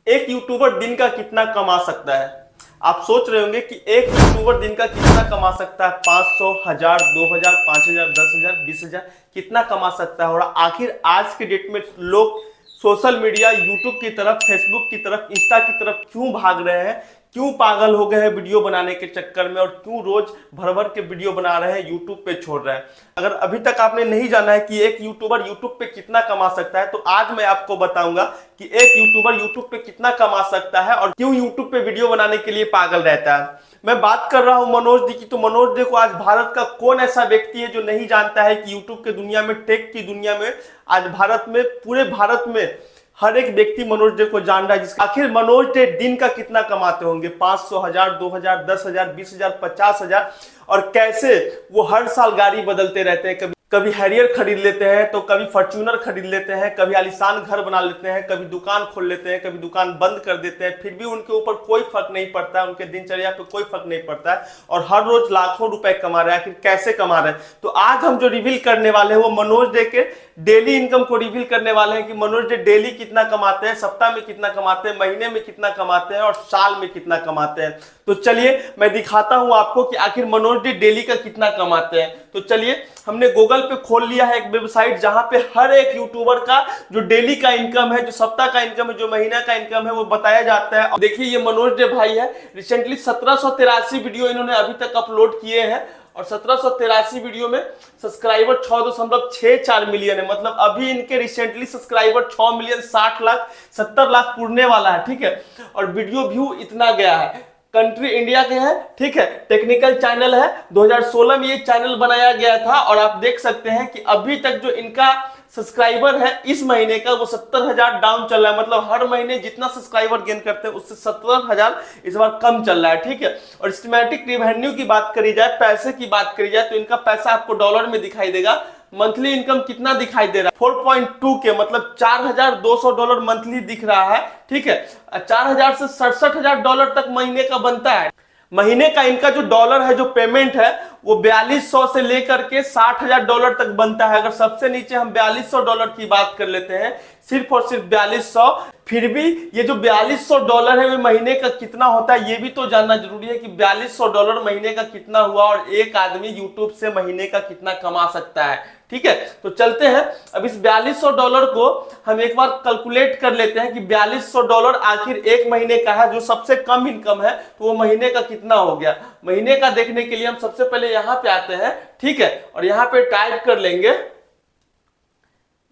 एक यूट्यूबर दिन का कितना कमा सकता है? आप सोच रहे होंगे कि एक यूट्यूबर दिन का कितना कमा सकता है। 500, 1000, 2000, 5000, 10,000, 20,000 कितना कमा सकता है? और आखिर आज के डेट में लोग सोशल मीडिया, यूट्यूब की तरफ, फेसबुक की तरफ, इंस्टा की तरफ क्यों भाग रहे हैं? क्यों पागल हो गए हैं वीडियो बनाने के चक्कर में? और क्यों रोज भर भर के वीडियो बना रहे हैं, यूट्यूब पे छोड़ रहे हैं? अगर अभी तक आपने नहीं जाना है कि एक यूट्यूबर यूट्यूब पे कितना कमा सकता है, तो आज मैं आपको बताऊंगा कि एक यूट्यूबर यूट्यूब पे कितना कमा सकता है और क्यों यूट्यूब पे वीडियो बनाने के लिए पागल रहता है। मैं बात कर रहा हूं मनोज दी की। तो मनोज दी को आज भारत का कौन ऐसा व्यक्ति है जो नहीं जानता है कि यूट्यूब के दुनिया में, टेक की दुनिया में, आज भारत में, पूरे भारत में हर एक व्यक्ति मनोज डे को जान रहा है। जिसका आखिर मनोज डे दिन का कितना कमाते होंगे? 500, 1000, 2000, 10,000, 20,000, 50,000। और कैसे वो हर साल गाड़ी बदलते रहते हैं। कभी हैरियर खरीद लेते हैं, तो कभी फॉर्च्यूनर खरीद लेते हैं, कभी आलीशान घर बना लेते हैं, कभी दुकान खोल लेते हैं, कभी दुकान बंद कर देते हैं। फिर भी उनके ऊपर कोई फर्क नहीं पड़ता है, उनके दिनचर्या पे कोई फर्क नहीं पड़ता है और हर रोज लाखों रुपए कमा रहे हैं। आखिर कैसे कमा रहे हैं? तो आज हम जो रिवील करने वाले हैं वो मनोज डे के डेली इनकम को रिवील करने वाले हैं कि मनोज डे डेली कितना कमाते हैं, सप्ताह में कितना कमाते हैं, महीने में कितना कमाते हैं और साल में कितना कमाते हैं। तो चलिए मैं दिखाता हूं आपको कि आखिर मनोज डे डेली का कितना कमाते हैं। तो चलिए, हमने गूगल पे खोल लिया है एक वेबसाइट जहां पे हर एक यूट्यूबर का जो डेली का इनकम है, जो सप्ताह का इनकम है, जो महीना का इनकम है, वो बताया जाता है। देखिए ये मनोज डे भाई है। रिसेंटली 1783 वीडियो इन्होंने अभी तक अपलोड किए हैं और 1783 वीडियो में सब्सक्राइबर 6.64 मिलियन है। मतलब अभी इनके recently subscriber 6 million 60 lakh 70 lakh पूरने वाला है। ठीक है, और वीडियो व्यू इतना गया है। कंट्री इंडिया के है, ठीक है, टेक्निकल चैनल है। 2016 में ये चैनल बनाया गया था और आप देख सकते हैं कि अभी तक जो इनका सब्सक्राइबर है इस महीने का वो 70,000 डाउन चल रहा है। मतलब हर महीने जितना सब्सक्राइबर गेन करते हैं उससे 70,000 इस बार कम चल रहा है। ठीक है, और सिस्टमैटिक रेवेन्यू की बात करी जाए, पैसे की बात करी जाए, तो इनका पैसा आपको डॉलर में दिखाई देगा। मंथली इनकम कितना दिखाई दे रहा है? 4.2 के, मतलब $4,200 मंथली दिख रहा है। ठीक है, 4,000 से $67,000 तक महीने का बनता है। महीने का इनका जो डॉलर है, जो पेमेंट है, वो 4200 से लेकर के $60,000 तक बनता है। अगर सबसे नीचे हम $4200 की बात कर लेते हैं, सिर्फ और सिर्फ 4200, फिर भी ये जो $4200 है वो महीने का कितना होता है ये भी तो जानना जरूरी है कि $4200 महीने का कितना हुआ और एक आदमी यूट्यूब से महीने का कितना कमा सकता है। ठीक है, तो चलते हैं अब इस $4200 को हम एक बार कैलकुलेट कर लेते हैं कि $4200 आखिर एक महीने का है, जो सबसे कम इनकम है, तो वो महीने का कितना हो गया। महीने का देखने के लिए हम सबसे पहले यहां पे आते हैं। ठीक है, और यहां पे टाइप कर लेंगे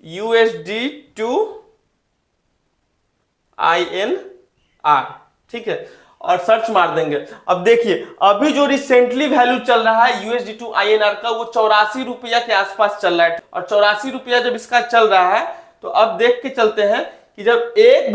USD to INR। ठीक है, और सर्च मार देंगे। अब देखिए अभी जो रिसेंटली वैल्यू चल रहा है USD to INR का, वो 84 रुपया के आसपास चल रहा है। और 84 रुपया जब इसका चल रहा है, तो अब देख के चलते हैं कि जब एक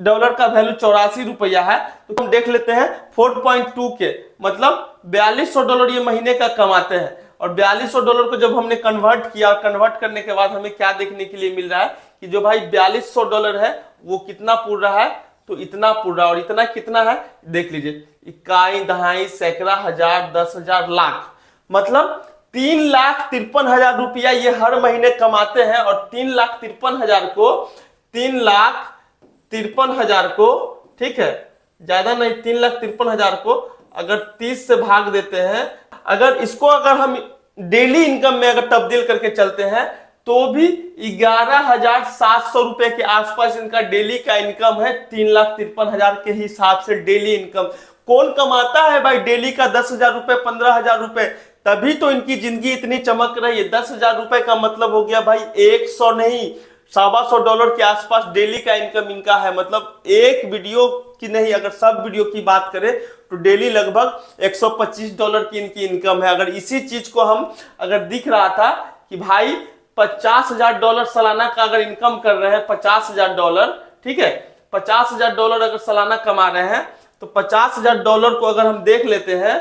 डॉलर का वैल्यू 84 रुपया है, तो हम देख लेते हैं 4.2 के, मतलब $4200 ये महीने का कमाते हैं। और $4200 को जब हमने कन्वर्ट किया, और कन्वर्ट करने के बाद हमें क्या देखने के लिए मिल रहा है कि जो भाई $4200 है वो कितना पूर रहा है, तो इतना पूरा। और इतना कितना है देख लीजिए, इकाई, दहाई, सैकड़ा, हजार, 10,000, लाख, मतलब 3,53,000 रुपया ये हर महीने कमाते हैं। और 3,53,000 को 3,53,000 को, ठीक है, ज्यादा नहीं, 3,53,000 को अगर 30 से भाग देते हैं, अगर इसको अगर हम डेली इनकम में अगर तब्दील करके चलते हैं, तो भी 11,700 रुपए के आसपास इनका डेली का इनकम है। 3,53,000 के हिसाब से डेली इनकम कौन कमाता है भाई डेली का? 10,000 रुपए, 15,000 रुपए, तभी तो इनकी जिंदगी इतनी चमक रही है। 10,000 रुपए का मतलब हो गया भाई 100 नहीं, $125 के आसपास डेली का इनकम इनका है। मतलब एक वीडियो की नहीं, अगर सब वीडियो की बात करें तो डेली लगभग $125 की इनकी इनकम है। अगर इसी चीज को हम अगर दिख रहा था कि भाई $50,000 सालाना का अगर इनकम कर रहे हैं, $50,000, ठीक है, $50,000 अगर सालाना कमा रहे हैं, तो $50,000 को अगर हम देख लेते हैं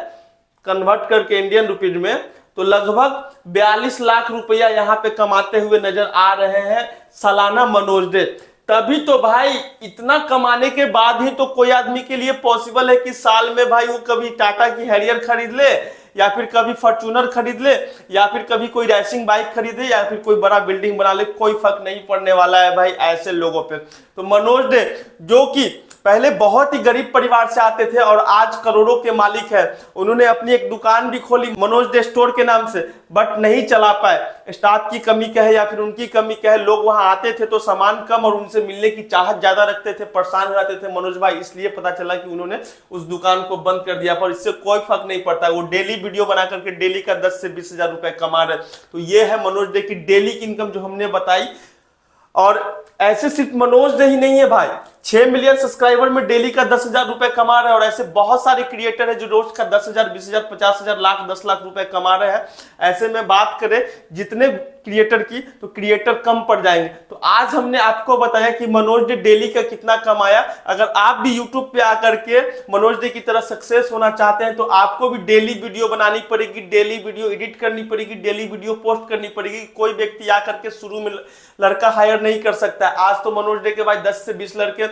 कन्वर्ट करके इंडियन रुपीज में, तो लगभग 42 लाख रुपया यहाँ पे कमाते हुए नजर आ रहे हैं सालाना मनोज डे। तभी तो भाई इतना कमाने के बाद ही तो कोई आदमी के लिए पॉसिबल है कि साल में भाई वो कभी टाटा की हैरियर खरीद ले, या फिर कभी फॉर्च्यूनर खरीद ले, या फिर कभी कोई रेसिंग बाइक खरीदे, या फिर कोई बड़ा बिल्डिंग बना ले। कोई फर्क नहीं पड़ने वाला है भाई ऐसे लोगों पे। तो मनोज डे जो कि पहले बहुत ही गरीब परिवार से आते थे और आज करोड़ों के मालिक है। उन्होंने अपनी एक दुकान भी खोली मनोज डे स्टोर के नाम से, बट नहीं चला पाए। स्टाफ की कमी कहे या फिर उनकी कमी कहे, लोग वहां आते थे तो सामान कम और उनसे मिलने की चाहत ज्यादा रखते थे, परेशान रहते थे मनोज भाई, इसलिए पता चला कि उन्होंने उस दुकान को बंद कर दिया। पर इससे कोई फर्क नहीं पड़ता, वो डेली वीडियो बना करके डेली का 10 से 20 हजार रुपए कमा रहे। तो ये है मनोज डे की डेली की इनकम जो हमने बताई। और ऐसे सिर्फ मनोज डे ही नहीं है भाई, 6 मिलियन सब्सक्राइबर में डेली का 10,000 रुपए कमा रहे हैं। और ऐसे बहुत सारे क्रिएटर है जो रोज का 10,000, 20,000, 50,000, लाख, 10 लाख रुपए कमा रहे हैं। ऐसे में बात करें जितने क्रिएटर की, तो क्रिएटर कम पड़ जाएंगे। तो आज हमने आपको बताया कि मनोज डे डेली का कितना कमाया। अगर आप भी यूट्यूब पे आकर के मनोज डे की तरह सक्सेस होना चाहते हैं तो आपको भी डेली वीडियो बनानी पड़ेगी, डेली वीडियो एडिट करनी पड़ेगी, डेली वीडियो पोस्ट करनी पड़ेगी। कोई व्यक्ति आकर के शुरू में लड़का हायर नहीं कर सकता है। आज तो मनोज डे के बाद 10 से 20 लड़के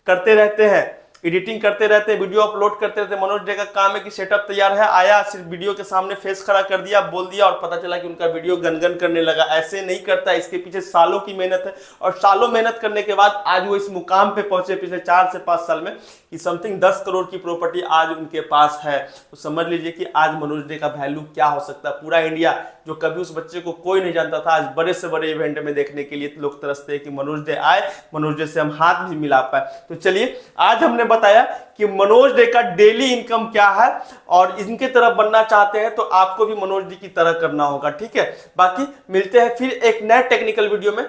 करते रहते हैं, एडिटिंग करते रहते हैं, वीडियो अपलोड करते रहते हैं। मनोज डे का काम है कि सेटअप तैयार है, आया सिर्फ वीडियो के सामने फेस खड़ा कर दिया, बोल दिया और पता चला कि उनका वीडियो गनगन करने लगा। ऐसे नहीं करता, इसके पीछे सालों की मेहनत है। और सालों मेहनत करने के बाद आज वो इस मुकाम पे पहुंचे पिछले 4 से 5 साल में कि समथिंग 10 करोड़ की प्रॉपर्टी आज उनके पास है। तो समझ लीजिए कि आज मनोज डे का वैल्यू क्या हो सकता है। पूरा इंडिया, जो कभी उस बच्चे को कोई नहीं जानता था, आज बड़े से बड़े इवेंट में देखने के लिए लोग तरसते हैं कि मनोज डे आए, मनोज डे से हम हाथ भी मिला पाए। तो चलिए, आज हमने बताया कि मनोज डे का डेली इनकम क्या है और इनके तरफ बनना चाहते हैं तो आपको भी मनोज डे की तरह करना होगा, ठीक है। बाकी मिलते हैं फिर एक नए टेक्निकल वीडियो में।